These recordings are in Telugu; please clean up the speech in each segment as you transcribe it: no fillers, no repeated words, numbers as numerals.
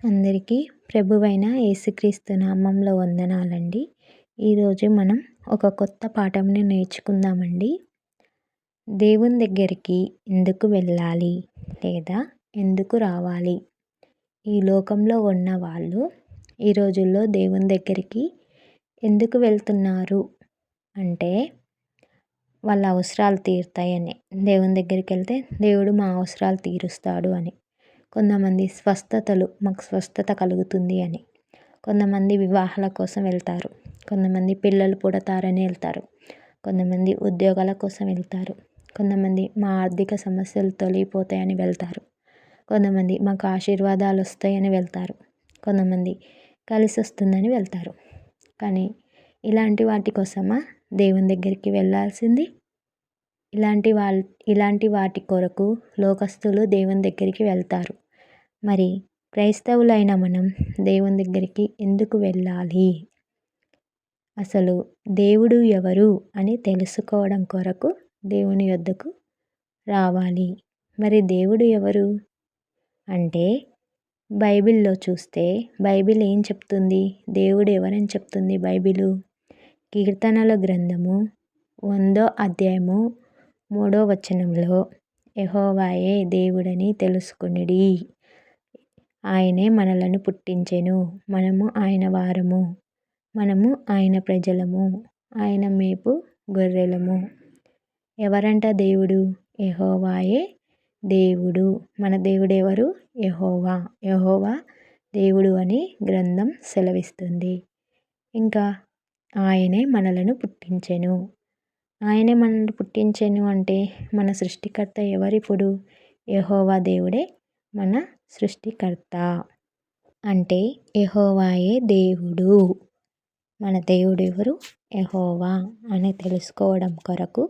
అందరికీ ప్రభువైన యేసుక్రీస్తు నామంలో వందనాలండి. ఈరోజు మనం ఒక కొత్త పాఠంని నేర్చుకుందామండి. దేవుని దగ్గరికి ఎందుకు వెళ్ళాలి లేదా ఎందుకు రావాలి? ఈ లోకంలో ఉన్న వాళ్ళు ఈ రోజుల్లో దేవుని దగ్గరికి ఎందుకు వెళ్తున్నారు అంటే వాళ్ళ అవసరాలు తీరుతాయని. దేవుని దగ్గరికి వెళ్తే దేవుడు మా అవసరాలు తీరుస్తాడు అని. కొంతమంది మాకు స్వస్థత కలుగుతుంది అని. కొంతమంది వివాహాల కోసం వెళ్తారు. కొంతమంది పిల్లలు పుడతారని వెళ్తారు. కొంతమంది ఉద్యోగాల కోసం వెళ్తారు. కొంతమంది మా ఆర్థిక సమస్యలు తొలగిపోతాయని వెళ్తారు. కొంతమంది మాకు ఆశీర్వాదాలు వస్తాయని వెళ్తారు. కొంతమంది కలిసి వస్తుందని వెళ్తారు. కానీ ఇలాంటి వాటి కోసమా దేవుని దగ్గరికి వెళ్ళాల్సింది? ఇలాంటి వాటి కొరకు లోకస్తులు దేవుని దగ్గరికి వెళ్తారు. మరి క్రైస్తవులైన మనం దేవుని దగ్గరికి ఎందుకు వెళ్ళాలి? అసలు దేవుడు ఎవరు అని తెలుసుకోవడం కొరకు దేవుని యొద్దకు రావాలి. మరి దేవుడు ఎవరు అంటే బైబిల్లో చూస్తే బైబిల్ ఏం చెప్తుంది? దేవుడు ఎవరని చెప్తుంది బైబిలు? కీర్తనల గ్రంథము 100వ అధ్యాయము 3వ వచనంలో యెహోవాయే దేవుడని తెలుసుకొనుడి. ఆయనే మనలను పుట్టించెను. మనము ఆయన వారము. మనము ఆయన ప్రజలము. ఆయన మేపు గొర్రెలము. ఎవరంట దేవుడు? యెహోవాయే దేవుడు. మన దేవుడు ఎవరు? యెహోవా. యెహోవా దేవుడు అని గ్రంథం సెలవిస్తుంది. ఇంకా ఆయనే మనలను పుట్టించెను. ఆయనే మనల్ని పుట్టించెను అంటే మన సృష్టికర్త ఎవరిప్పుడు? యెహోవా దేవుడే మన సృష్టికర్త. అంటే యెహోవాయే దేవుడు. మన దేవుడు ఎవరు? యెహోవా అని తెలుసుకోవడం కొరకు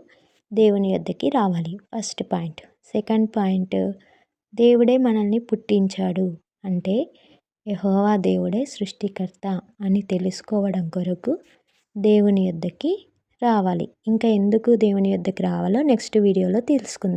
దేవుని యొద్దకి రావాలి. First point. సెకండ్ పాయింట్, దేవుడే మనల్ని పుట్టించాడు అంటే యెహోవా దేవుడే సృష్టికర్త అని తెలుసుకోవడం కొరకు దేవుని యొద్దకి రావాలి. ఇంకా ఎందుకు దేవుని యొద్దకి రావాలో నెక్స్ట్ వీడియోలో తెలుసుకుందాం.